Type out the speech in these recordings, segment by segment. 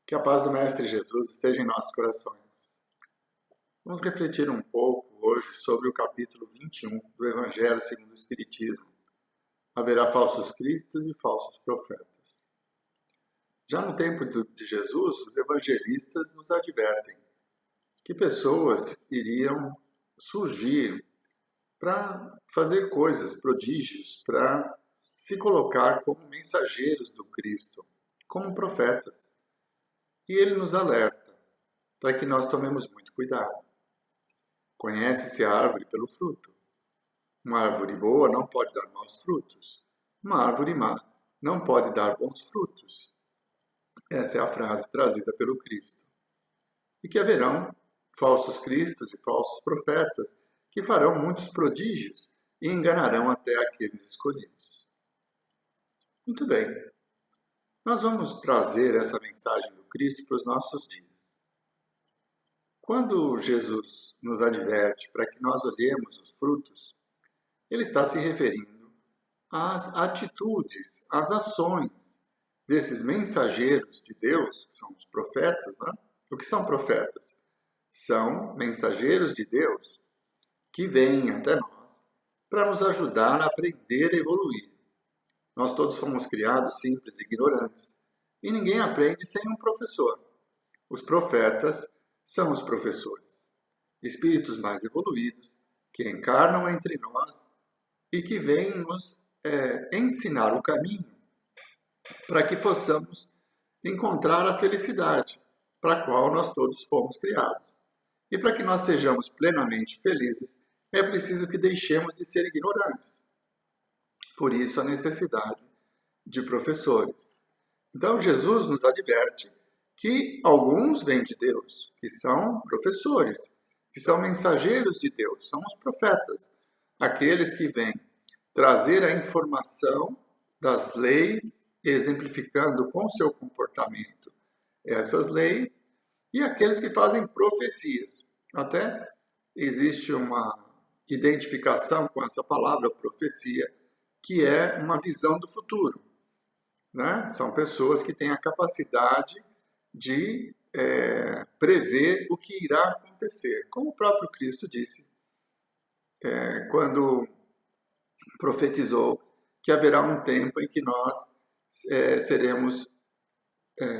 Que a paz do Mestre Jesus esteja em nossos corações. Vamos refletir um pouco hoje sobre o capítulo 21 do Evangelho segundo o Espiritismo. Haverá falsos cristos e falsos profetas. Já no tempo de Jesus, os evangelistas nos advertem que pessoas iriam surgir para fazer coisas, prodígios, para se colocar como mensageiros do Cristo, como profetas. E ele nos alerta para que nós tomemos muito cuidado. Conhece-se a árvore pelo fruto. Uma árvore boa não pode dar maus frutos. Uma árvore má não pode dar bons frutos. Essa é a frase trazida pelo Cristo. E que haverão falsos cristos e falsos profetas que farão muitos prodígios e enganarão até aqueles escolhidos. Muito bem. Nós vamos trazer essa mensagem do Cristo para os nossos dias. Quando Jesus nos adverte para que nós olhemos os frutos, ele está se referindo às atitudes, às ações desses mensageiros de Deus, que são os profetas, né? O que são profetas? São mensageiros de Deus que vêm até nós para nos ajudar a aprender e evoluir. Nós todos fomos criados simples e ignorantes, e ninguém aprende sem um professor. Os profetas são os professores, espíritos mais evoluídos, que encarnam entre nós e que vêm nos ensinar o caminho para que possamos encontrar a felicidade para a qual nós todos fomos criados. E para que nós sejamos plenamente felizes, é preciso que deixemos de ser ignorantes. Por isso a necessidade de professores. Então Jesus nos adverte que alguns vêm de Deus, que são professores, que são mensageiros de Deus, são os profetas, aqueles que vêm trazer a informação das leis, exemplificando com seu comportamento essas leis, e aqueles que fazem profecias. Até existe uma identificação com essa palavra profecia, que é uma visão do futuro. Né? São pessoas que têm a capacidade de prever o que irá acontecer. Como o próprio Cristo disse, quando profetizou que haverá um tempo em que nós seremos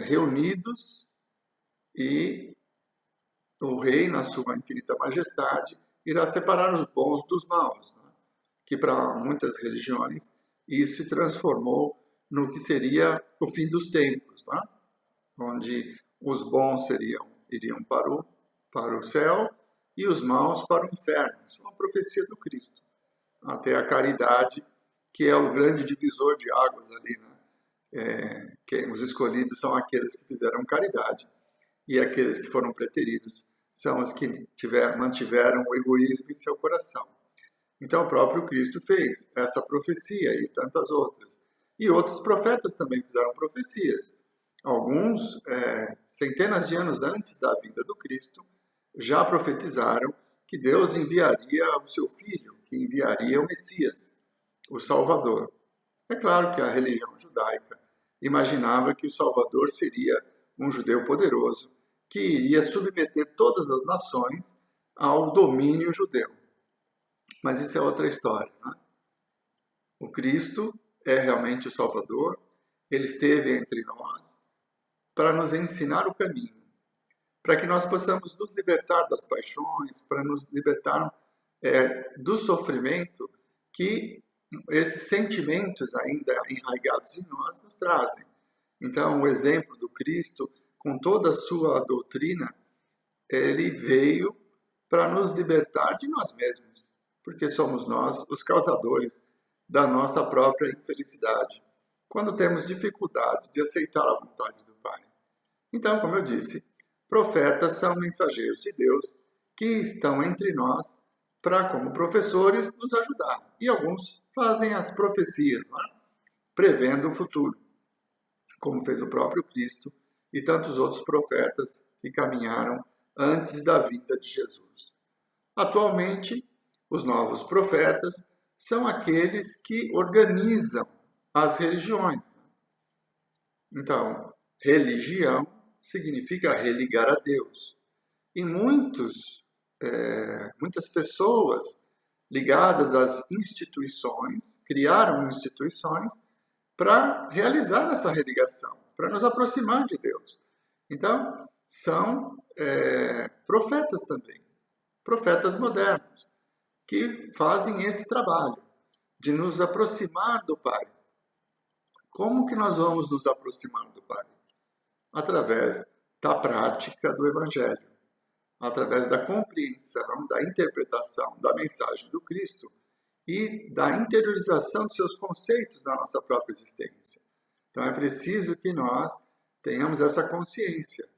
reunidos e o rei, na sua infinita majestade, irá separar os bons dos maus. Né? Que para muitas religiões isso se transformou no que seria o fim dos tempos, né? Onde os bons iriam para o céu e os maus para o inferno. Isso é uma profecia do Cristo. Até a caridade, que é o grande divisor de águas ali, né? Os escolhidos são aqueles que fizeram caridade e aqueles que foram preteridos são os que mantiveram o egoísmo em seu coração. Então o próprio Cristo fez essa profecia e tantas outras. E outros profetas também fizeram profecias. Alguns, centenas de anos antes da vinda do Cristo, já profetizaram que Deus enviaria o seu Filho, que enviaria o Messias, o Salvador. É claro que a religião judaica imaginava que o Salvador seria um judeu poderoso, que iria submeter todas as nações ao domínio judeu. Mas isso é outra história. Né? O Cristo é realmente o Salvador, ele esteve entre nós para nos ensinar o caminho, para que nós possamos nos libertar das paixões, para nos libertar do sofrimento que esses sentimentos ainda enraigados em nós nos trazem. Então, o exemplo do Cristo, com toda a sua doutrina, ele veio para nos libertar de nós mesmos, porque somos nós os causadores da nossa própria infelicidade, quando temos dificuldades de aceitar a vontade do Pai. Então, como eu disse, profetas são mensageiros de Deus que estão entre nós para, como professores, nos ajudar. E alguns fazem as profecias, né? Prevendo o futuro, como fez o próprio Cristo e tantos outros profetas que caminharam antes da vinda de Jesus. Atualmente, os novos profetas são aqueles que organizam as religiões. Então, religião significa religar a Deus. E muitas pessoas ligadas às instituições criaram instituições para realizar essa religação, para nos aproximar de Deus. Então, são profetas também, profetas modernos, que fazem esse trabalho de nos aproximar do Pai. Como que nós vamos nos aproximar do Pai? Através da prática do Evangelho, através da compreensão, da interpretação da mensagem do Cristo e da interiorização de seus conceitos na nossa própria existência. Então é preciso que nós tenhamos essa consciência,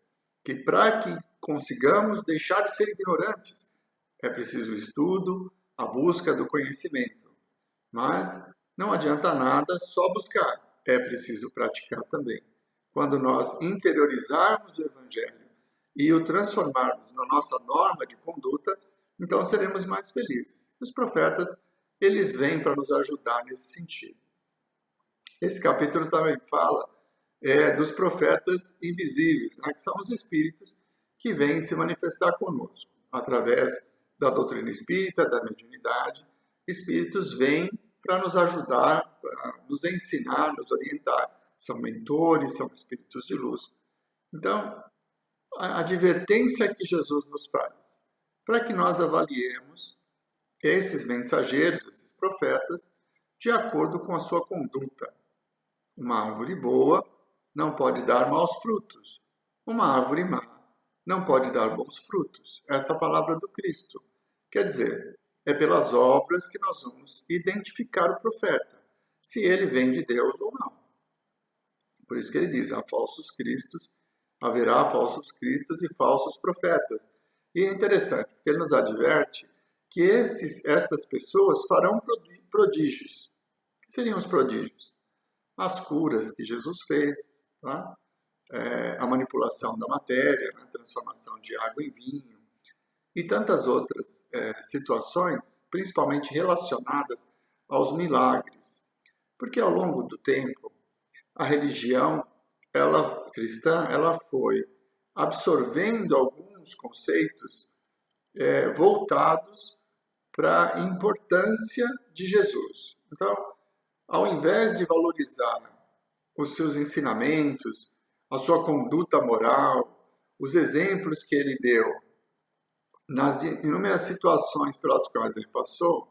que para que consigamos deixar de ser ignorantes, é preciso o estudo, a busca do conhecimento. Mas não adianta nada só buscar, é preciso praticar também. Quando nós interiorizarmos o Evangelho e o transformarmos na nossa norma de conduta, então seremos mais felizes. Os profetas, eles vêm para nos ajudar nesse sentido. Esse capítulo também fala dos profetas invisíveis, né, que são os espíritos que vêm se manifestar conosco. Através da doutrina espírita, da mediunidade, espíritos vêm para nos ajudar, para nos ensinar, nos orientar. São mentores, são espíritos de luz. Então, a advertência que Jesus nos faz, para que nós avaliemos esses mensageiros, esses profetas, de acordo com a sua conduta. Uma árvore boa não pode dar maus frutos. Uma árvore má não pode dar bons frutos. Essa é a palavra do Cristo. Quer dizer, é pelas obras que nós vamos identificar o profeta, se ele vem de Deus ou não. Por isso que ele diz, haverá falsos cristos e falsos profetas. E é interessante, porque ele nos adverte que estas pessoas farão prodígios. O que seriam os prodígios? As curas que Jesus fez, tá? A manipulação da matéria, a transformação de água em vinho, e tantas outras situações, principalmente relacionadas aos milagres. Porque ao longo do tempo, a religião cristã foi absorvendo alguns conceitos voltados para a importância de Jesus. Então, ao invés de valorizar os seus ensinamentos, a sua conduta moral, os exemplos que ele deu nas inúmeras situações pelas quais ele passou,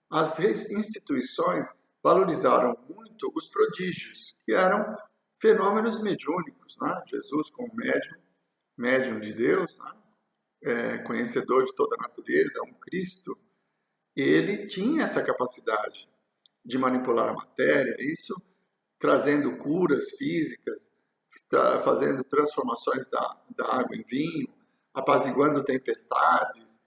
as instituições valorizaram muito os prodígios, que eram fenômenos mediúnicos, né? Jesus como médium de Deus, né? Conhecedor de toda a natureza, um Cristo, ele tinha essa capacidade de manipular a matéria, isso trazendo curas físicas, fazendo transformações da água em vinho, apaziguando tempestades,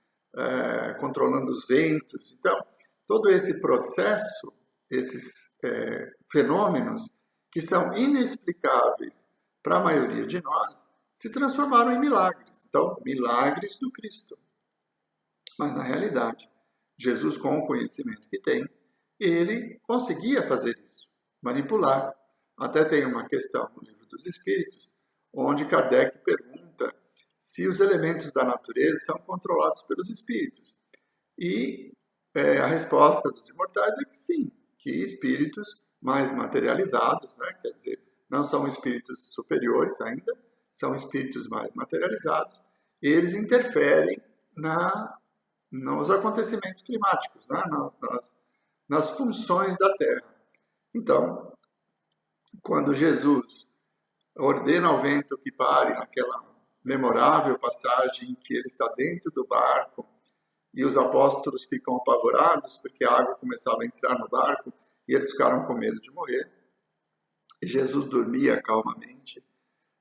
controlando os ventos. Então, todo esse processo, esses fenômenos que são inexplicáveis para a maioria de nós, se transformaram em milagres. Então, milagres do Cristo. Mas, na realidade, Jesus, com o conhecimento que tem, ele conseguia fazer isso, manipular. Até tem uma questão no Livro dos Espíritos, onde Kardec pergunta se os elementos da natureza são controlados pelos espíritos. E a resposta dos imortais é que sim, que espíritos mais materializados, né, quer dizer, não são espíritos superiores ainda, são espíritos mais materializados, eles interferem nos acontecimentos climáticos, né, nas funções da Terra. Então, quando Jesus ordena ao vento que pare naquela memorável passagem em que ele está dentro do barco e os apóstolos ficam apavorados porque a água começava a entrar no barco e eles ficaram com medo de morrer, e Jesus dormia calmamente.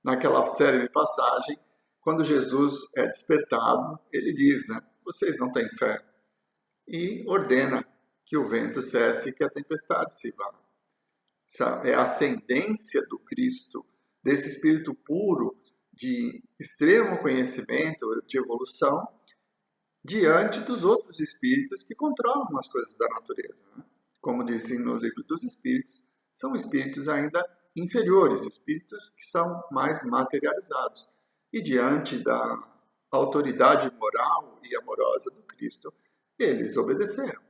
Naquela célebre passagem, quando Jesus é despertado, ele diz, né, vocês não têm fé, e ordena que o vento cesse e que a tempestade se vá. É a ascendência do Cristo, desse espírito puro, de extremo conhecimento, de evolução, diante dos outros espíritos que controlam as coisas da natureza. Né? Como disse no Livro dos Espíritos, são espíritos ainda inferiores, espíritos que são mais materializados. E diante da autoridade moral e amorosa do Cristo, eles obedeceram.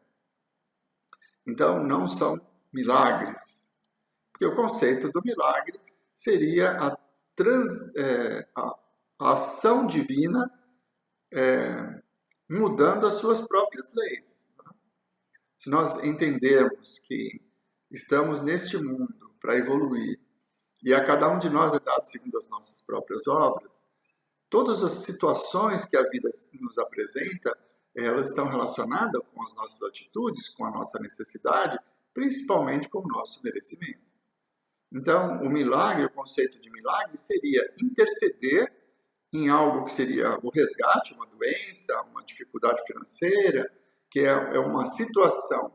Então, não são milagres, porque o conceito do milagre seria a ação divina mudando as suas próprias leis. Se nós entendermos que estamos neste mundo para evoluir, e a cada um de nós é dado segundo as nossas próprias obras, todas as situações que a vida nos apresenta, elas estão relacionadas com as nossas atitudes, com a nossa necessidade, principalmente com o nosso merecimento. Então, o milagre, o conceito de milagre, seria interceder em algo que seria o resgate, uma doença, uma dificuldade financeira, que é uma situação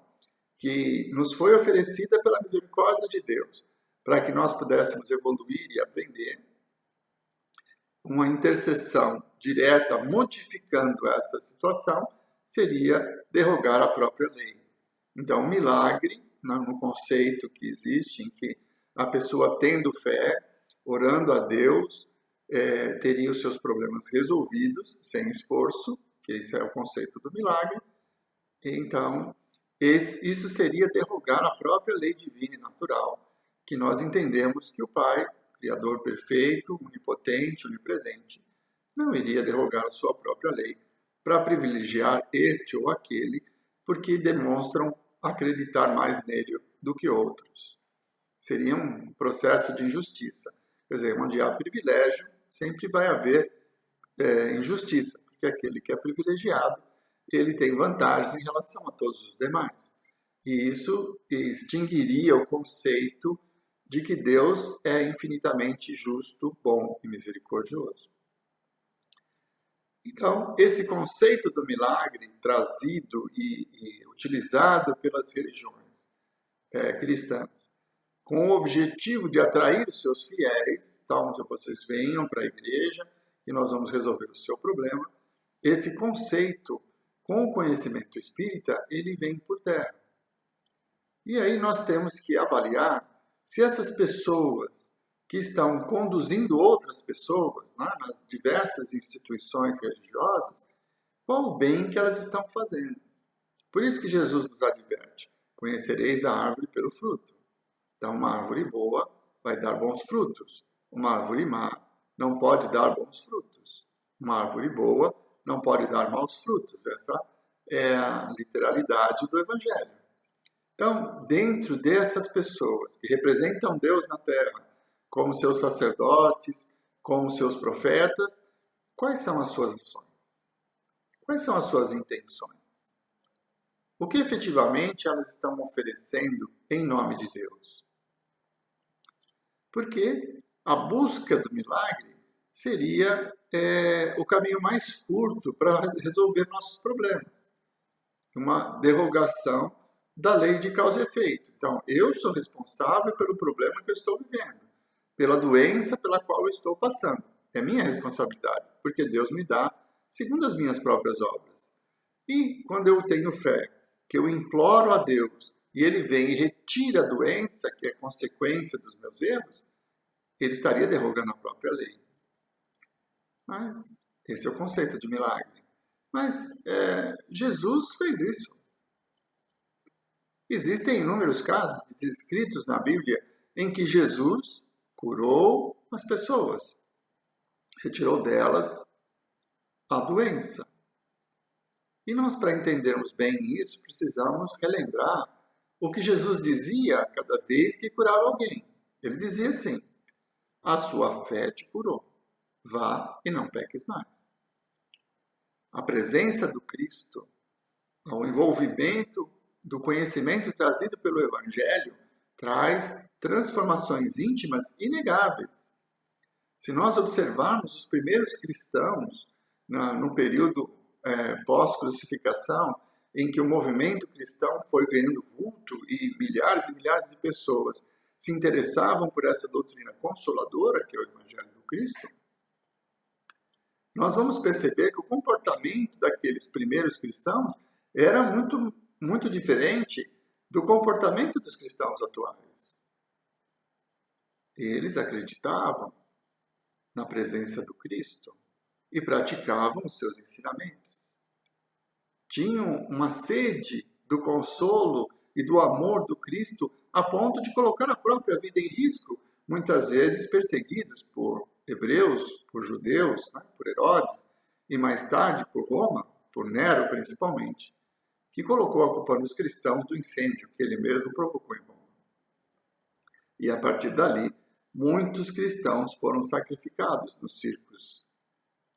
que nos foi oferecida pela misericórdia de Deus, para que nós pudéssemos evoluir e aprender. Uma intercessão direta modificando essa situação seria derrogar a própria lei. Então, o milagre, no conceito que existe, em que a pessoa tendo fé, orando a Deus, teria os seus problemas resolvidos, sem esforço, que esse é o conceito do milagre. Então, isso seria derrogar a própria lei divina e natural, que nós entendemos que o Pai, Criador perfeito, onipotente, onipresente, não iria derrogar a sua própria lei para privilegiar este ou aquele, porque demonstram acreditar mais nele do que outros. Seria um processo de injustiça. Quer dizer, onde há privilégio, sempre vai haver injustiça, porque aquele que é privilegiado, ele tem vantagens em relação a todos os demais. E isso extinguiria o conceito de que Deus é infinitamente justo, bom e misericordioso. Então, esse conceito do milagre trazido e utilizado pelas religiões cristãs, com o objetivo de atrair os seus fiéis, então vocês venham para a igreja que nós vamos resolver o seu problema, esse conceito, com o conhecimento espírita, ele vem por terra. E aí nós temos que avaliar se essas pessoas que estão conduzindo outras pessoas nas diversas instituições religiosas, qual o bem que elas estão fazendo. Por isso que Jesus nos adverte, conhecereis a árvore pelo fruto. Então, uma árvore boa vai dar bons frutos. Uma árvore má não pode dar bons frutos. Uma árvore boa não pode dar maus frutos. Essa é a literalidade do Evangelho. Então, dentro dessas pessoas que representam Deus na Terra, como seus sacerdotes, como seus profetas, quais são as suas ações? Quais são as suas intenções? O que efetivamente elas estão oferecendo em nome de Deus? Porque a busca do milagre seria o caminho mais curto para resolver nossos problemas. Uma derrogação da lei de causa e efeito. Então, eu sou responsável pelo problema que eu estou vivendo, pela doença pela qual eu estou passando. É minha responsabilidade, porque Deus me dá segundo as minhas próprias obras. E quando eu tenho fé, que eu imploro a Deus, e Ele vem e retira a doença, que é consequência dos meus erros, Ele estaria derrogando a própria lei. Mas esse é o conceito de milagre. Mas Jesus fez isso. Existem inúmeros casos descritos na Bíblia em que Jesus curou as pessoas, retirou delas a doença. E nós, para entendermos bem isso, precisamos relembrar o que Jesus dizia cada vez que curava alguém. Ele dizia assim: a sua fé te curou, vá e não peques mais. A presença do Cristo, o envolvimento do conhecimento trazido pelo Evangelho, traz transformações íntimas inegáveis. Se nós observarmos os primeiros cristãos, no período pós-crucificação, em que o movimento cristão foi ganhando vulto e milhares de pessoas se interessavam por essa doutrina consoladora, que é o Evangelho do Cristo, nós vamos perceber que o comportamento daqueles primeiros cristãos era muito diferente do comportamento dos cristãos atuais. Eles acreditavam na presença do Cristo e praticavam os seus ensinamentos. Tinham uma sede do consolo e do amor do Cristo a ponto de colocar a própria vida em risco, muitas vezes perseguidos por hebreus, por judeus, né, por Herodes, e mais tarde por Roma, por Nero principalmente, que colocou a culpa nos cristãos do incêndio que ele mesmo provocou em Roma. E a partir dali, muitos cristãos foram sacrificados nos circos,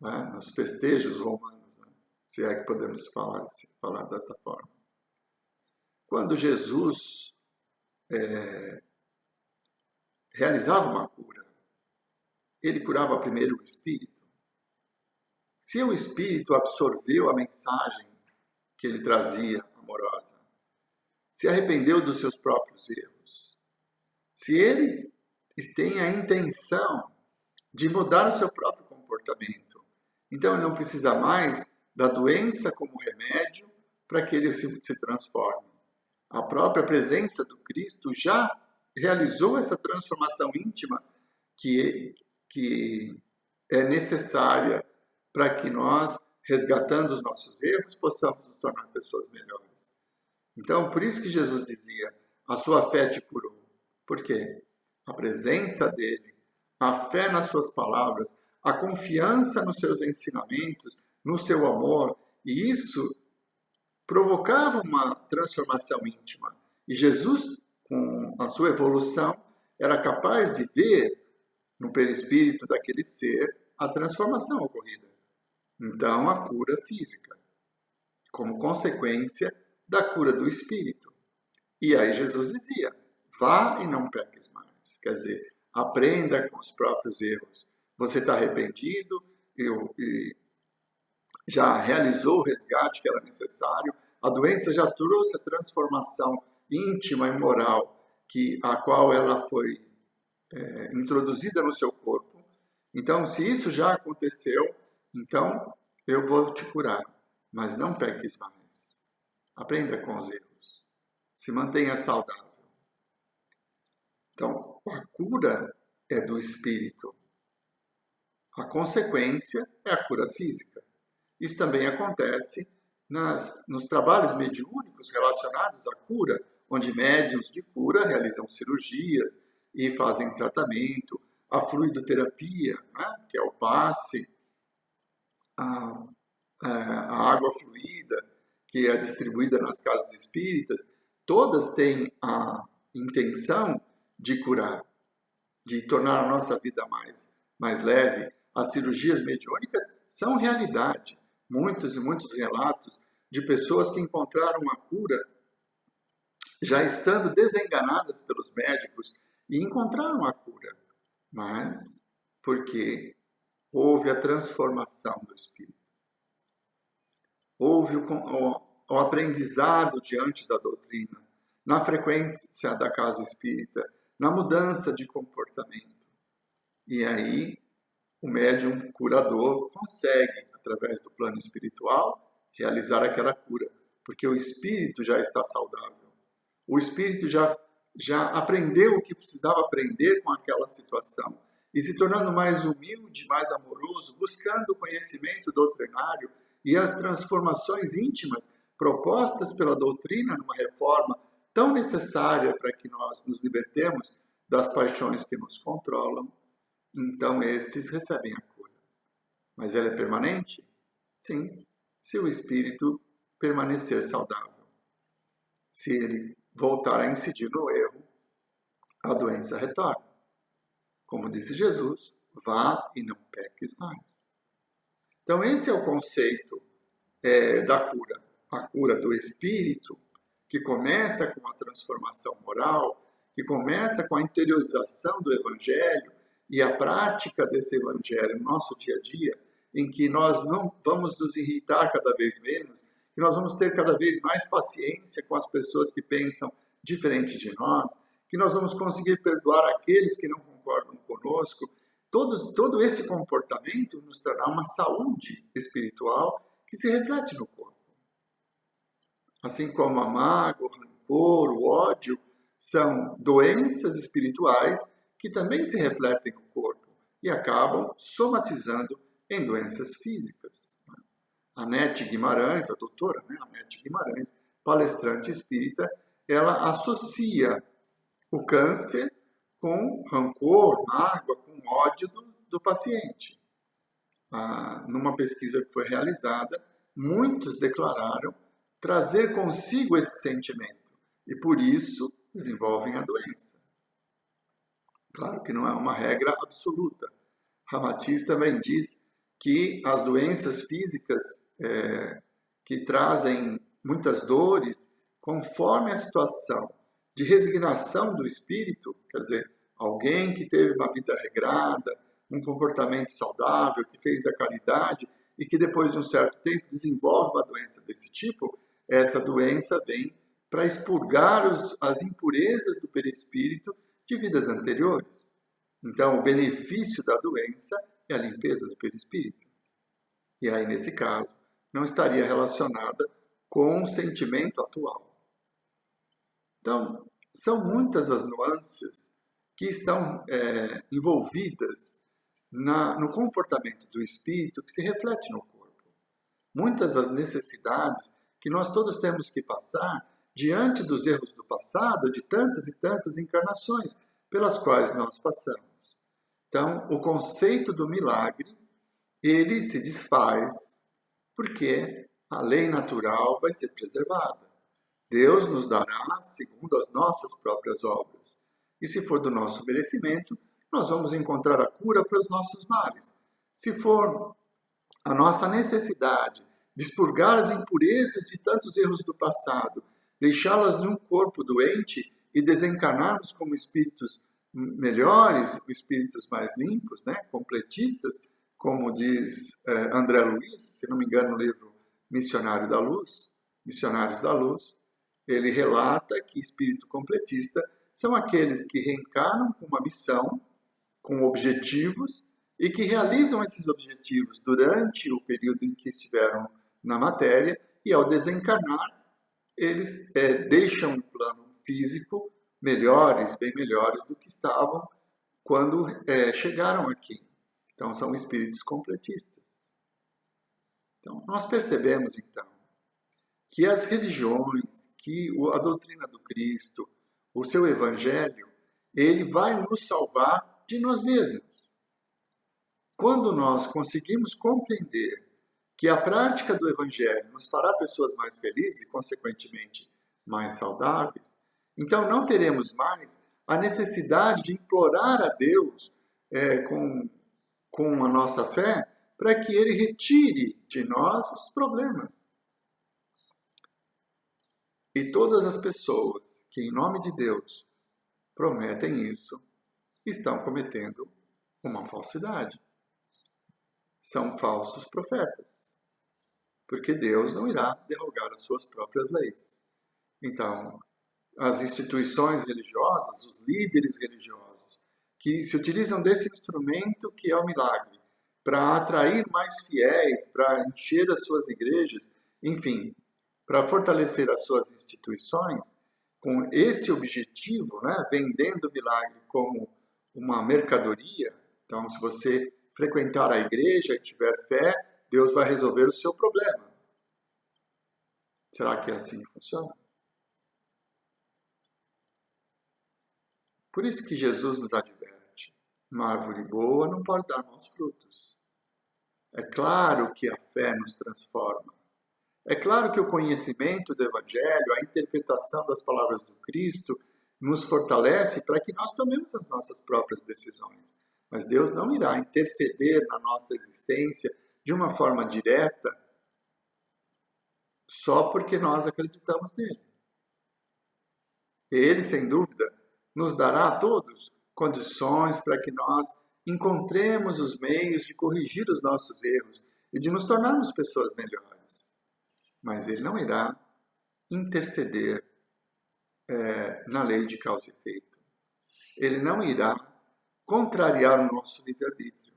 né, nos festejos romanos, né, se é que podemos falar desta forma. Quando Jesus realizava uma cura, ele curava primeiro o espírito. Se o espírito absorveu a mensagem que ele trazia, amorosa, se arrependeu dos seus próprios erros, se ele tem a intenção de mudar o seu próprio comportamento, então ele não precisa mais da doença como remédio para que ele se transforme. A própria presença do Cristo já realizou essa transformação íntima que é necessária para que nós, resgatando os nossos erros, possamos nos tornar pessoas melhores. Então, por isso que Jesus dizia, a sua fé te curou. Por quê? A presença dele, a fé nas suas palavras, a confiança nos seus ensinamentos, no seu amor, e isso provocava uma transformação íntima. E Jesus, com a sua evolução, era capaz de ver no perispírito daquele ser a transformação ocorrida. Então, a cura física, como consequência da cura do espírito. E aí Jesus dizia, vá e não peques mais. Quer dizer, aprenda com os próprios erros. Você está arrependido e já realizou o resgate que era necessário. A doença já trouxe a transformação íntima e moral a qual ela foi introduzida no seu corpo. Então, se isso já aconteceu, então eu vou te curar, mas não peques mais. Aprenda com os erros. Se mantenha saudável. Então, a cura é do espírito. A consequência é a cura física. Isso também acontece nos trabalhos mediúnicos relacionados à cura, onde médiuns de cura realizam cirurgias e fazem tratamento, a fluidoterapia, né, que é o passe, a água fluida, que é distribuída nas casas espíritas, todas têm a intenção de curar, de tornar a nossa vida mais leve. As cirurgias mediúnicas são realidade. Muitos e muitos relatos de pessoas que encontraram a cura já estando desenganadas pelos médicos e encontraram a cura, mas porque houve a transformação do espírito. Houve o aprendizado diante da doutrina, na frequência da casa espírita, na mudança de comportamento. E aí o médium curador consegue, através do plano espiritual, realizar aquela cura, porque o espírito já está saudável. O espírito já aprendeu o que precisava aprender com aquela situação e se tornando mais humilde, mais amoroso, buscando o conhecimento doutrinário e as transformações íntimas propostas pela doutrina numa reforma tão necessária para que nós nos libertemos das paixões que nos controlam. Então, estes recebem a cura. Mas ela é permanente? Sim, se o espírito permanecer saudável. Se ele voltar a incidir no erro, a doença retorna. Como disse Jesus, vá e não peques mais. Então, esse é o conceito da cura. A cura do espírito, que começa com a transformação moral, que começa com a interiorização do Evangelho e a prática desse Evangelho no nosso dia a dia, em que nós não vamos nos irritar cada vez menos, que nós vamos ter cada vez mais paciência com as pessoas que pensam diferente de nós, que nós vamos conseguir perdoar aqueles que não concordam conosco. Todo esse comportamento nos trará uma saúde espiritual que se reflete no corpo. Assim como a mágoa, o rancor, o ódio, são doenças espirituais que também se refletem no corpo e acabam somatizando em doenças físicas. A Anete Guimarães, a doutora, né, Anete Guimarães, palestrante espírita, ela associa o câncer com rancor, mágoa, com ódio do paciente. Numa pesquisa que foi realizada, muitos declararam trazer consigo esse sentimento e, por isso, desenvolvem a doença. Claro que não é uma regra absoluta. Ramatiz também diz que as doenças físicas que trazem muitas dores, conforme a situação de resignação do espírito, quer dizer, alguém que teve uma vida regrada, um comportamento saudável, que fez a caridade e que depois de um certo tempo desenvolve uma doença desse tipo, essa doença vem para expurgar as impurezas do perispírito de vidas anteriores. Então, o benefício da doença é a limpeza do perispírito. E aí, nesse caso, não estaria relacionada com o sentimento atual. Então, são muitas as nuances que estão envolvidas no comportamento do espírito que se reflete no corpo. Muitas as necessidades que nós todos temos que passar diante dos erros do passado, de tantas e tantas encarnações pelas quais nós passamos. Então, o conceito do milagre, ele se desfaz porque a lei natural vai ser preservada. Deus nos dará segundo as nossas próprias obras. E se for do nosso merecimento, nós vamos encontrar a cura para os nossos males. Se for a nossa necessidade de expurgar as impurezas de tantos erros do passado, deixá-las num corpo doente e desencarnarmos como espíritos melhores, espíritos mais limpos, né, completistas, como diz André Luiz, se não me engano, no livro Missionários da Luz, ele relata que espírito completista são aqueles que reencarnam com uma missão, com objetivos, e que realizam esses objetivos durante o período em que estiveram na matéria, e ao desencarnar, eles deixam um plano físico melhores, bem melhores do que estavam quando chegaram aqui. Então, são espíritos completistas. Então, nós percebemos, então, que as religiões, que a doutrina do Cristo, o seu evangelho, ele vai nos salvar de nós mesmos. Quando nós conseguimos compreender que a prática do evangelho nos fará pessoas mais felizes e, consequentemente, mais saudáveis, então não teremos mais a necessidade de implorar a Deus com a nossa fé para que Ele retire de nós os problemas. E todas as pessoas que, em nome de Deus, prometem isso, estão cometendo uma falsidade. São falsos profetas, porque Deus não irá derrogar as suas próprias leis. Então, as instituições religiosas, os líderes religiosos, que se utilizam desse instrumento que é o milagre, para atrair mais fiéis, para encher as suas igrejas, enfim, para fortalecer as suas instituições, com esse objetivo, né, vendendo o milagre como uma mercadoria. Então, se você frequentar a igreja e tiver fé, Deus vai resolver o seu problema. Será que é assim que funciona? Por isso que Jesus nos adverte: uma árvore boa não pode dar maus frutos. É claro que a fé nos transforma. É claro que o conhecimento do Evangelho, a interpretação das palavras do Cristo, nos fortalece para que nós tomemos as nossas próprias decisões. Mas Deus não irá interceder na nossa existência de uma forma direta só porque nós acreditamos nele. Ele, sem dúvida, nos dará a todos condições para que nós encontremos os meios de corrigir os nossos erros e de nos tornarmos pessoas melhores. Mas ele não irá interceder na lei de causa e efeito. Ele não irá contrariar o nosso livre-arbítrio.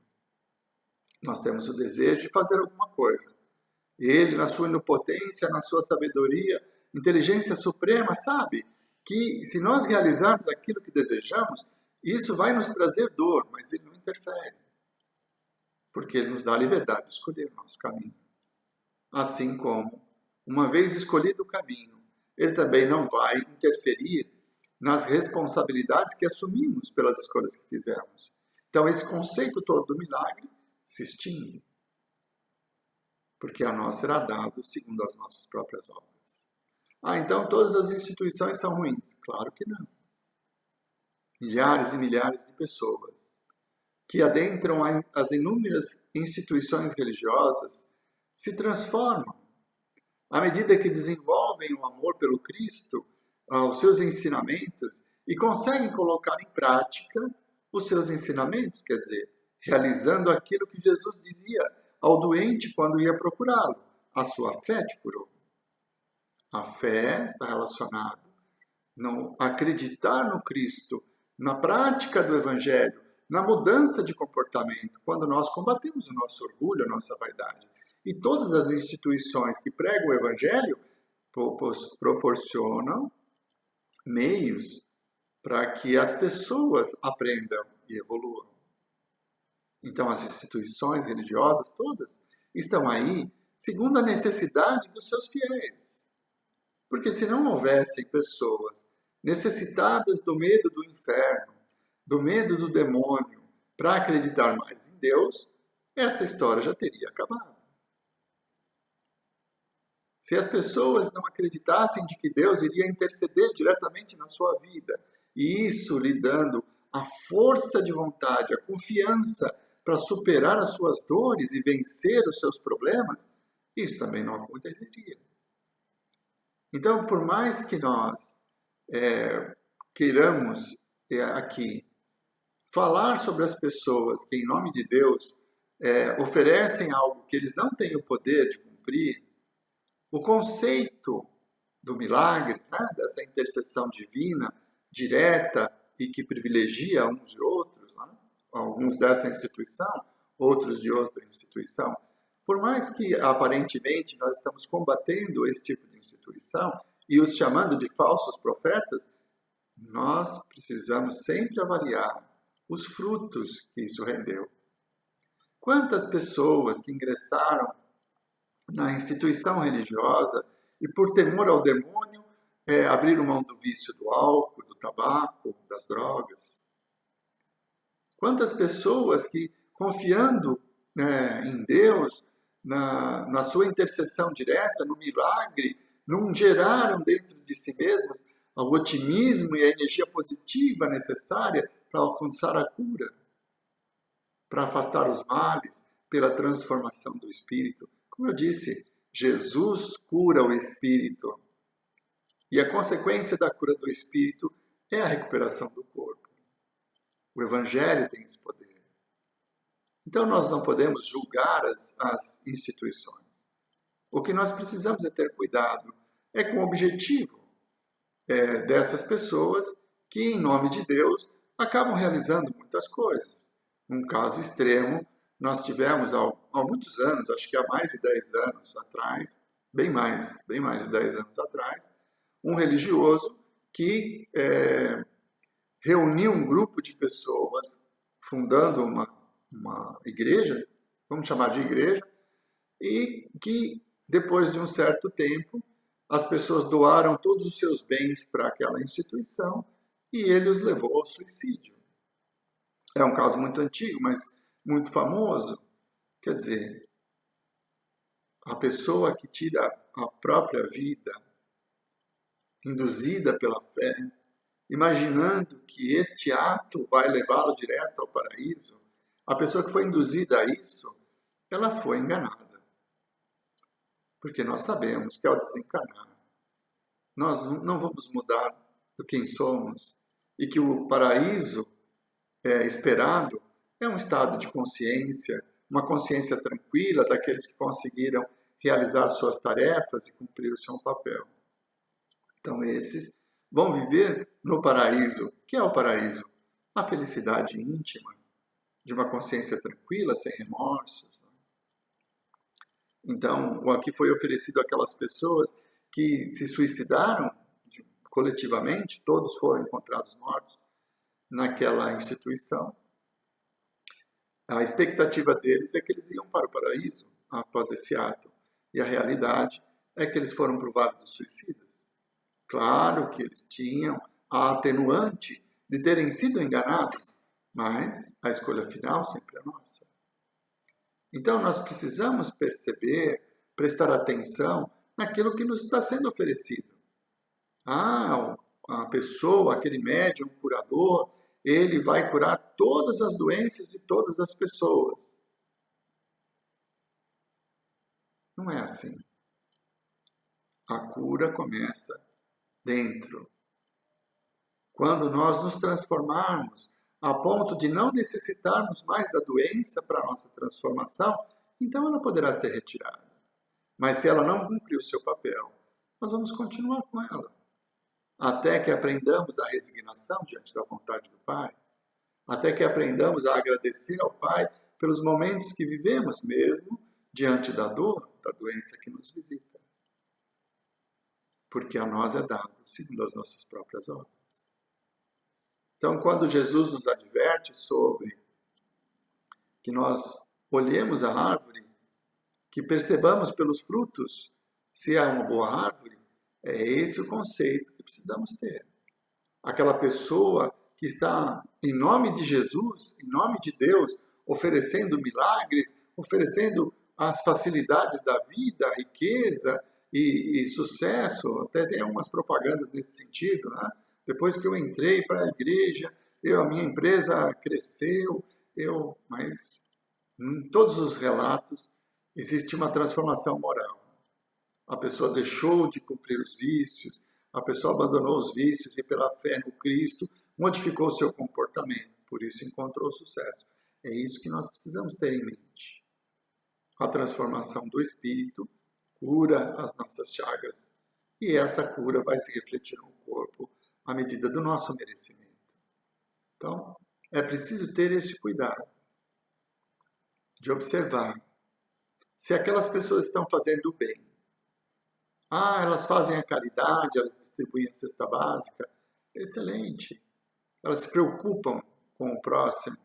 Nós temos o desejo de fazer alguma coisa. Ele, na sua onipotência, na sua sabedoria, inteligência suprema, sabe que se nós realizarmos aquilo que desejamos, Isso vai nos trazer dor, mas ele não interfere, porque ele nos dá a liberdade de escolher o nosso caminho. Assim como, uma vez escolhido o caminho, ele também não vai interferir nas responsabilidades que assumimos pelas escolhas que fizemos. Então, esse conceito todo do milagre se extingue, porque a nós será dado segundo as nossas próprias obras. Então todas as instituições são ruins? Claro que não. Milhares e milhares de pessoas que adentram as inúmeras instituições religiosas se transformam à medida que desenvolvem o amor pelo Cristo, os seus ensinamentos, e conseguem colocar em prática os seus ensinamentos, quer dizer, realizando aquilo que Jesus dizia ao doente quando ia procurá-lo: a sua fé te curou. A fé está relacionada no acreditar no Cristo, na prática do Evangelho, na mudança de comportamento, quando nós combatemos o nosso orgulho, a nossa vaidade. E todas as instituições que pregam o Evangelho proporcionam meios para que as pessoas aprendam e evoluam. Então, as instituições religiosas todas estão aí segundo a necessidade dos seus fiéis. Porque se não houvessem pessoas necessitadas do medo do inferno, do medo do demônio, para acreditar mais em Deus, essa história já teria acabado. Se as pessoas não acreditassem de que Deus iria interceder diretamente na sua vida, e isso lhe dando a força de vontade, a confiança para superar as suas dores e vencer os seus problemas, isso também não aconteceria. Então, por mais que nós queiramos aqui falar sobre as pessoas que, em nome de Deus, oferecem algo que eles não têm o poder de cumprir, o conceito do milagre, né, dessa intercessão divina, direta e que privilegia uns e outros, né, alguns dessa instituição, outros de outra instituição, por mais que aparentemente nós estamos combatendo esse tipo de instituição e os chamando de falsos profetas, nós precisamos sempre avaliar os frutos que isso rendeu. Quantas pessoas que ingressaram na instituição religiosa e por temor ao demônio abriram mão do vício do álcool, do tabaco, das drogas? Quantas pessoas que, confiando em Deus, na sua intercessão direta, no milagre, não geraram dentro de si mesmos o otimismo e a energia positiva necessária para alcançar a cura, para afastar os males, pela transformação do espírito? Como eu disse, Jesus cura o espírito. E a consequência da cura do espírito é a recuperação do corpo. O Evangelho tem esse poder. Então nós não podemos julgar as instituições. O que nós precisamos é ter cuidado com o objetivo dessas pessoas que, em nome de Deus, acabam realizando muitas coisas. Um caso extremo, nós tivemos há muitos anos, acho que há mais de 10 anos atrás, bem mais de 10 anos atrás, um religioso que reuniu um grupo de pessoas, fundando uma igreja, vamos chamar de igreja, e que, depois de um certo tempo, as pessoas doaram todos os seus bens para aquela instituição e ele os levou ao suicídio. É um caso muito antigo, mas muito famoso. Quer dizer, a pessoa que tira a própria vida, induzida pela fé, imaginando que este ato vai levá-lo direto ao paraíso, a pessoa que foi induzida a isso, ela foi enganada. Porque nós sabemos que ao desencarnar, nós não vamos mudar do quem somos e que o paraíso esperado é um estado de consciência, uma consciência tranquila daqueles que conseguiram realizar suas tarefas e cumprir o seu papel. Então esses vão viver no paraíso. O que é o paraíso? A felicidade íntima, de uma consciência tranquila, sem remorsos. Então, o aqui foi oferecido àquelas pessoas que se suicidaram coletivamente, todos foram encontrados mortos. naquela instituição. A expectativa deles é que eles iam para o paraíso após esse ato. E a realidade é que eles foram para o Vale dos Suicidas. Claro que eles tinham a atenuante de terem sido enganados, mas a escolha final sempre é nossa. Então nós precisamos perceber, prestar atenção naquilo que nos está sendo oferecido. A pessoa, aquele médium, curador, ele vai curar todas as doenças de todas as pessoas. Não é assim. A cura começa dentro. Quando nós nos transformarmos a ponto de não necessitarmos mais da doença para a nossa transformação, então ela poderá ser retirada. Mas se ela não cumprir o seu papel, nós vamos continuar com ela. Até que aprendamos a resignação diante da vontade do Pai. Até que aprendamos a agradecer ao Pai pelos momentos que vivemos, mesmo diante da dor, da doença que nos visita. Porque a nós é dado segundo as nossas próprias obras. Então, quando Jesus nos adverte sobre que nós olhemos a árvore, que percebamos pelos frutos se é uma boa árvore, é esse o conceito que precisamos ter. Aquela pessoa que está, em nome de Jesus, em nome de Deus, oferecendo milagres, oferecendo as facilidades da vida, a riqueza e sucesso, até tem algumas propagandas nesse sentido, né? Depois que eu entrei para a igreja, a minha empresa cresceu, mas em todos os relatos existe uma transformação moral. A pessoa deixou de cumprir os vícios, a pessoa abandonou os vícios e pela fé no Cristo modificou o seu comportamento, por isso encontrou sucesso. É isso que nós precisamos ter em mente. A transformação do Espírito cura as nossas chagas e essa cura vai se refletir no corpo à medida do nosso merecimento. Então, é preciso ter esse cuidado de observar se aquelas pessoas estão fazendo o bem. Elas fazem a caridade, elas distribuem a cesta básica. Excelente. Elas se preocupam com o próximo.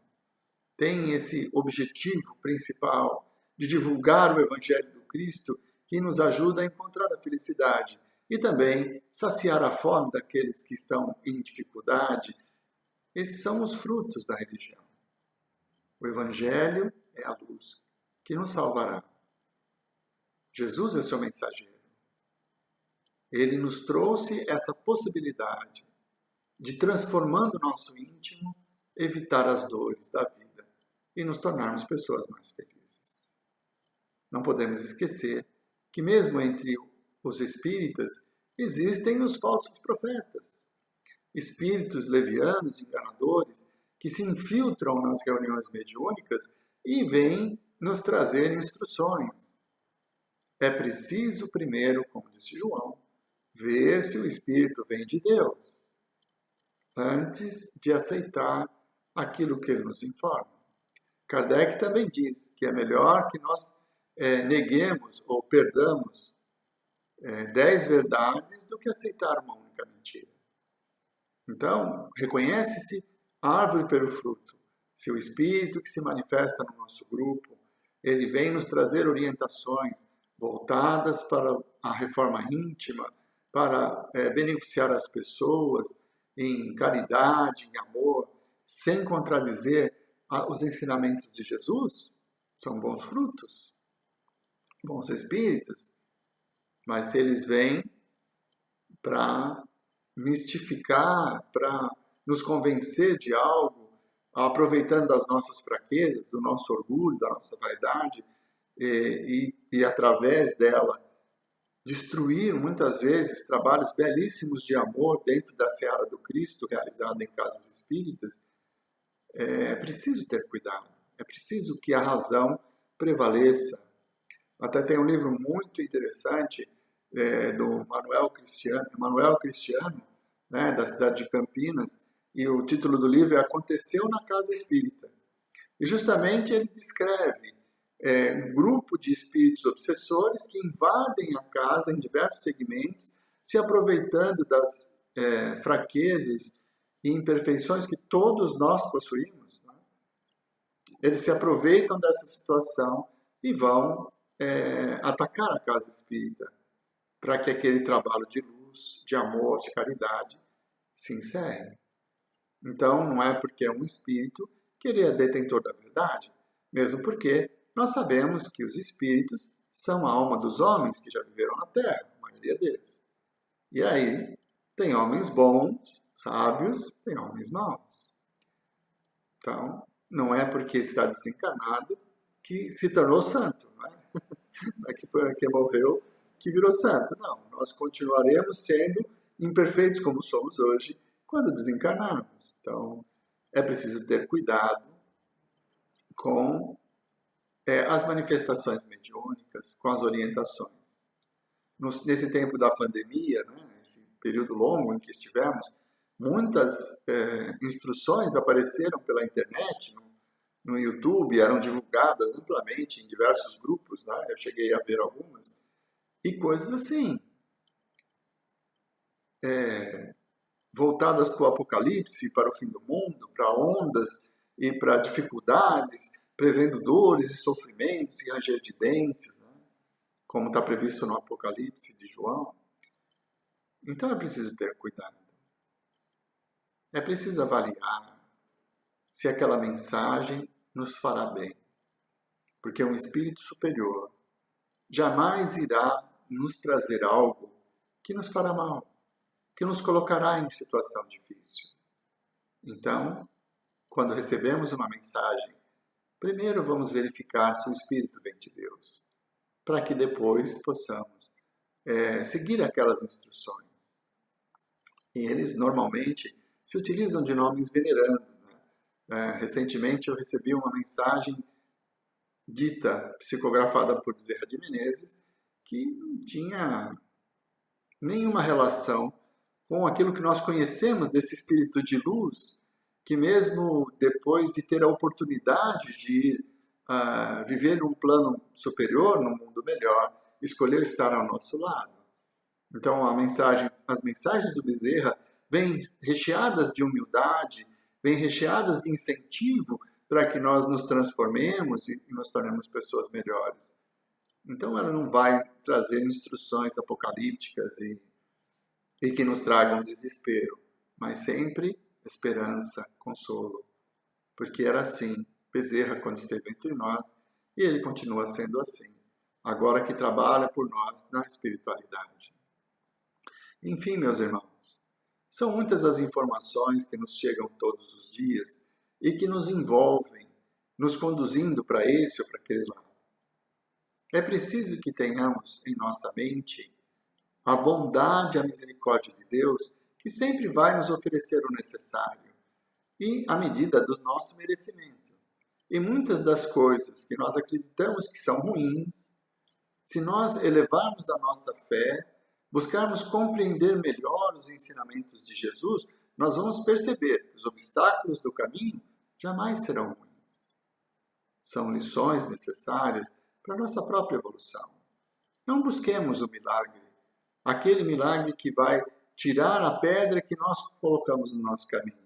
Têm esse objetivo principal de divulgar o Evangelho do Cristo que nos ajuda a encontrar a felicidade e também saciar a fome daqueles que estão em dificuldade. Esses são os frutos da religião. O Evangelho é a luz que nos salvará. Jesus é seu mensageiro. Ele nos trouxe essa possibilidade de, transformando o nosso íntimo, evitar as dores da vida e nos tornarmos pessoas mais felizes. Não podemos esquecer que mesmo entre os espíritas existem os falsos profetas, espíritos levianos, enganadores, que se infiltram nas reuniões mediúnicas e vêm nos trazer instruções. É preciso primeiro, como disse João, ver se o Espírito vem de Deus, antes de aceitar aquilo que ele nos informa. Kardec também diz que é melhor que nós neguemos ou perdamos 10 verdades do que aceitar uma única mentira. Então, reconhece-se a árvore pelo fruto. Se o Espírito que se manifesta no nosso grupo, ele vem nos trazer orientações voltadas para a reforma íntima, para beneficiar as pessoas em caridade, em amor, sem contradizer os ensinamentos de Jesus, são bons frutos, bons espíritos, mas se eles vêm para mistificar, para nos convencer de algo, aproveitando das nossas fraquezas, do nosso orgulho, da nossa vaidade, e através dela destruir muitas vezes trabalhos belíssimos de amor dentro da seara do Cristo, realizado em casas espíritas, é preciso ter cuidado, é preciso que a razão prevaleça. Até tem um livro muito interessante do Manuel Cristiano, né, da cidade de Campinas, e o título do livro é Aconteceu na Casa Espírita. E justamente ele descreve um grupo de espíritos obsessores que invadem a casa em diversos segmentos, se aproveitando das fraquezas e imperfeições que todos nós possuímos, né? Eles se aproveitam dessa situação e vão atacar a casa espírita para que aquele trabalho de luz, de amor, de caridade se encerre. Então, não é porque é um espírito que ele é detentor da verdade, mesmo porque nós sabemos que os espíritos são a alma dos homens que já viveram na Terra, a maioria deles. E aí, tem homens bons, sábios, tem homens maus. Então, não é porque está desencarnado que se tornou santo, não é? Não é que porque morreu que virou santo. Não, nós continuaremos sendo imperfeitos como somos hoje quando desencarnarmos. Então, é preciso ter cuidado com as manifestações mediúnicas, com as orientações. Nesse tempo da pandemia, né, nesse período longo em que estivemos, muitas instruções apareceram pela internet, no YouTube, eram divulgadas amplamente em diversos grupos, né? Eu cheguei a ver algumas, e coisas assim, voltadas para o apocalipse, para o fim do mundo, para ondas e para dificuldades, prevendo dores e sofrimentos e ranger de dentes, né? Como está previsto no Apocalipse de João. Então é preciso ter cuidado. É preciso avaliar se aquela mensagem nos fará bem. Porque um espírito superior jamais irá nos trazer algo que nos fará mal, que nos colocará em situação difícil. Então, quando recebemos uma mensagem, primeiro vamos verificar se o espírito vem de Deus, para que depois possamos seguir aquelas instruções. E eles normalmente se utilizam de nomes venerandos, né? Recentemente eu recebi uma mensagem dita, psicografada por Bezerra de Menezes, que não tinha nenhuma relação com aquilo que nós conhecemos desse espírito de luz, que mesmo depois de ter a oportunidade de viver num plano superior, num mundo melhor, escolheu estar ao nosso lado. Então as mensagens do Bezerra vêm recheadas de humildade, vêm recheadas de incentivo para que nós nos transformemos e nos tornemos pessoas melhores. Então ela não vai trazer instruções apocalípticas e que nos tragam desespero, mas sempre esperança, consolo. Porque era assim Bezerra quando esteve entre nós e ele continua sendo assim, agora que trabalha por nós na espiritualidade. Enfim, meus irmãos, são muitas as informações que nos chegam todos os dias e que nos envolvem, nos conduzindo para esse ou para aquele lado. É preciso que tenhamos em nossa mente a bondade e a misericórdia de Deus, que sempre vai nos oferecer o necessário e a medida do nosso merecimento. E muitas das coisas que nós acreditamos que são ruins, se nós elevarmos a nossa fé, buscarmos compreender melhor os ensinamentos de Jesus, nós vamos perceber que os obstáculos do caminho jamais serão ruins. São lições necessárias para a nossa própria evolução. Não busquemos o milagre, aquele milagre que vai tirar a pedra que nós colocamos no nosso caminho.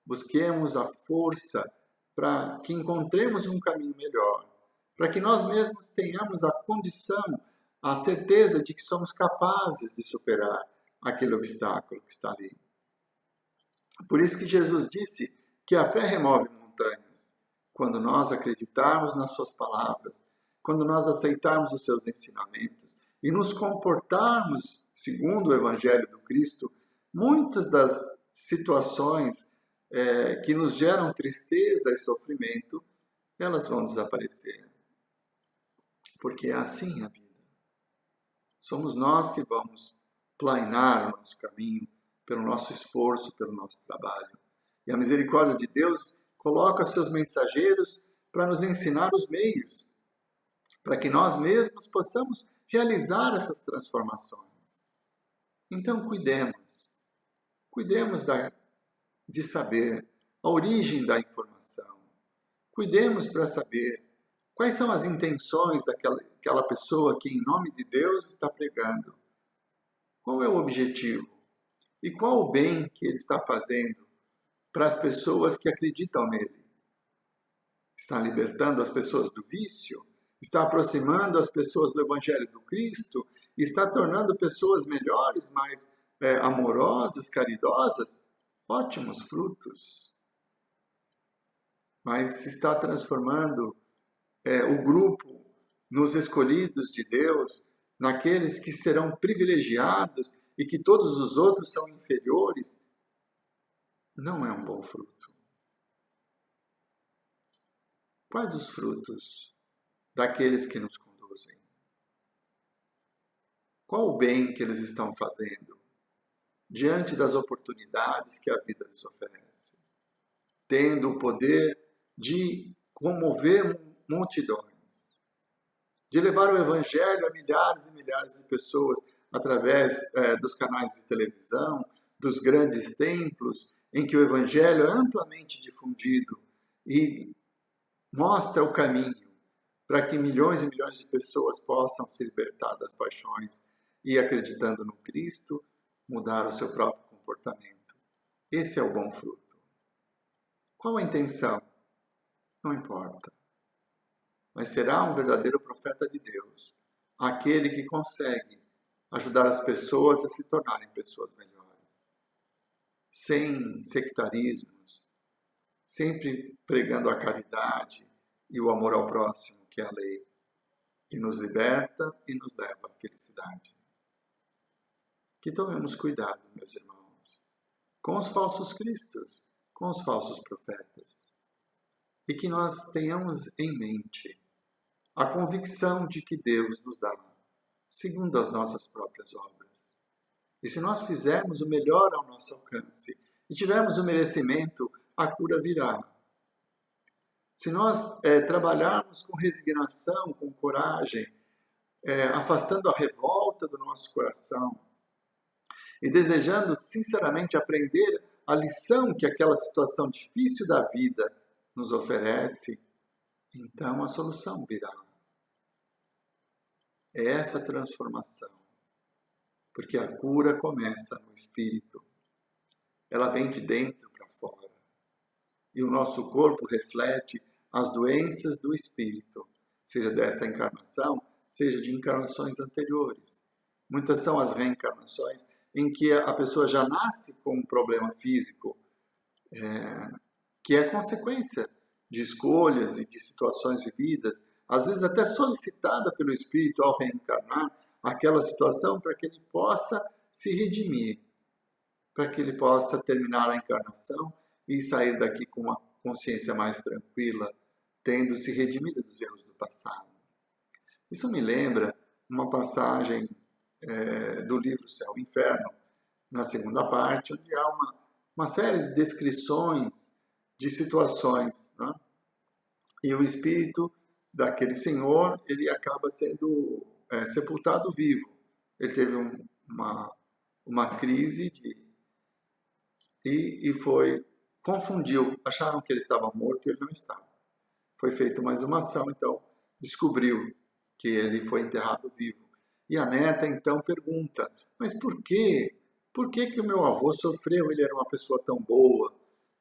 Busquemos a força para que encontremos um caminho melhor, para que nós mesmos tenhamos a condição, a certeza de que somos capazes de superar aquele obstáculo que está ali. Por isso que Jesus disse que a fé remove montanhas. Quando nós acreditarmos nas suas palavras, quando nós aceitarmos os seus ensinamentos e nos comportarmos segundo o Evangelho do Cristo, muitas das situações que nos geram tristeza e sofrimento, elas vão desaparecer. Porque é assim a vida. Somos nós que vamos planear o nosso caminho pelo nosso esforço, pelo nosso trabalho. E a misericórdia de Deus coloca seus mensageiros para nos ensinar os meios, para que nós mesmos possamos realizar essas transformações. Então, cuidemos de saber a origem da informação. Cuidemos para saber quais são as intenções daquela pessoa que, em nome de Deus, está pregando. Qual é o objetivo? E qual o bem que ele está fazendo para as pessoas que acreditam nele. Está libertando as pessoas do vício, está aproximando as pessoas do Evangelho do Cristo, está tornando pessoas melhores, mais amorosas, caridosas. Ótimos frutos. Mas está transformando o grupo nos escolhidos de Deus, naqueles que serão privilegiados e que todos os outros são inferiores. Não é um bom fruto. Quais os frutos daqueles que nos conduzem? Qual o bem que eles estão fazendo diante das oportunidades que a vida lhes oferece? Tendo o poder de comover multidões, de levar o Evangelho a milhares e milhares de pessoas através dos canais de televisão, dos grandes templos, em que o Evangelho é amplamente difundido e mostra o caminho para que milhões e milhões de pessoas possam se libertar das paixões e, acreditando no Cristo, mudar o seu próprio comportamento. Esse é o bom fruto. Qual a intenção? Não importa. Mas será um verdadeiro profeta de Deus, aquele que consegue ajudar as pessoas a se tornarem pessoas melhores, sem sectarismos, sempre pregando a caridade e o amor ao próximo, que é a lei, que nos liberta e nos leva à felicidade. Que tomemos cuidado, meus irmãos, com os falsos cristos, com os falsos profetas, e que nós tenhamos em mente a convicção de que Deus nos dá, segundo as nossas próprias obras. E se nós fizermos o melhor ao nosso alcance e tivermos o merecimento, a cura virá. Se nós trabalharmos com resignação, com coragem, afastando a revolta do nosso coração e desejando sinceramente aprender a lição que aquela situação difícil da vida nos oferece, então a solução virá. É essa transformação, porque a cura começa no espírito. Ela vem de dentro para fora. E o nosso corpo reflete as doenças do espírito, seja dessa encarnação, seja de encarnações anteriores. Muitas são as reencarnações em que a pessoa já nasce com um problema físico, que é consequência de escolhas e de situações vividas, às vezes até solicitada pelo espírito ao reencarnar aquela situação para que ele possa se redimir, para que ele possa terminar a encarnação e sair daqui com uma consciência mais tranquila, tendo se redimido dos erros do passado. Isso me lembra uma passagem do livro Céu e Inferno, na segunda parte, onde há uma série de descrições de situações, né? E o espírito daquele senhor, ele acaba sendo sepultado vivo. Ele teve uma crise e confundiu, acharam que ele estava morto e ele não estava. Foi feita mais uma ação, então descobriu que ele foi enterrado vivo. E a neta então pergunta, mas por quê? Por que o meu avô sofreu? Ele era uma pessoa tão boa.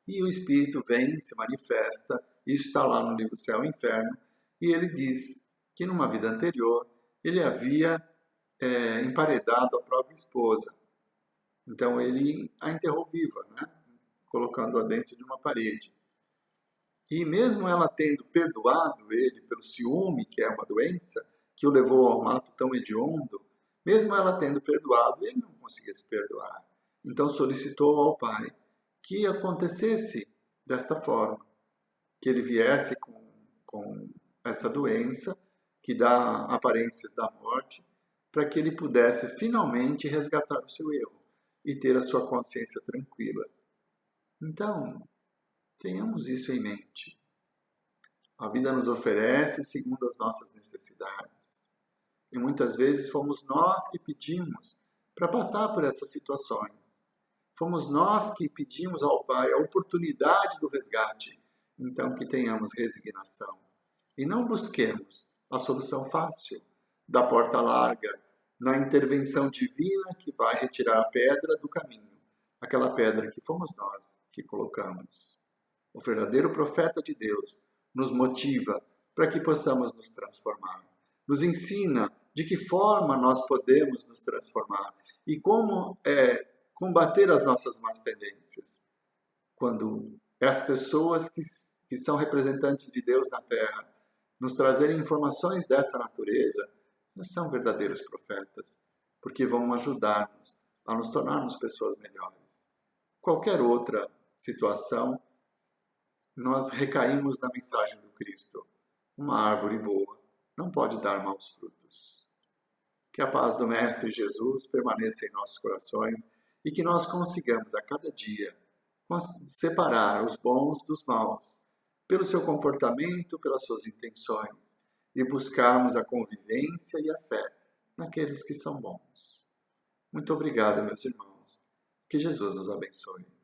E o espírito vem, se manifesta, isso está lá no livro Céu e Inferno, e ele diz que numa vida anterior ele havia emparedado a própria esposa. Então ele a enterrou viva, né? Colocando-a dentro de uma parede. E mesmo ela tendo perdoado ele pelo ciúme, que é uma doença, que o levou ao mato tão hediondo, mesmo ela tendo perdoado, ele não conseguia se perdoar. Então solicitou ao pai que acontecesse desta forma, que ele viesse com essa doença, que dá aparências da morte, para que ele pudesse finalmente resgatar o seu erro e ter a sua consciência tranquila. Então, tenhamos isso em mente. A vida nos oferece segundo as nossas necessidades. E muitas vezes fomos nós que pedimos para passar por essas situações. Fomos nós que pedimos ao Pai a oportunidade do resgate. Então que tenhamos resignação. E não busquemos a solução fácil, da porta larga, na intervenção divina que vai retirar a pedra do caminho. aquela pedra que fomos nós que colocamos. O verdadeiro profeta de Deus nos motiva para que possamos nos transformar. Nos ensina de que forma nós podemos nos transformar e como combater as nossas más tendências. Quando as pessoas que são representantes de Deus na Terra nos trazerem informações dessa natureza, elas são verdadeiros profetas, porque vão ajudar-nos a nos tornarmos pessoas melhores. Qualquer outra situação, nós recaímos na mensagem do Cristo. Uma árvore boa não pode dar maus frutos. Que a paz do Mestre Jesus permaneça em nossos corações e que nós consigamos a cada dia separar os bons dos maus, pelo seu comportamento, pelas suas intenções, e buscarmos a convivência e a fé naqueles que são bons. Muito obrigado, meus irmãos. Que Jesus nos abençoe.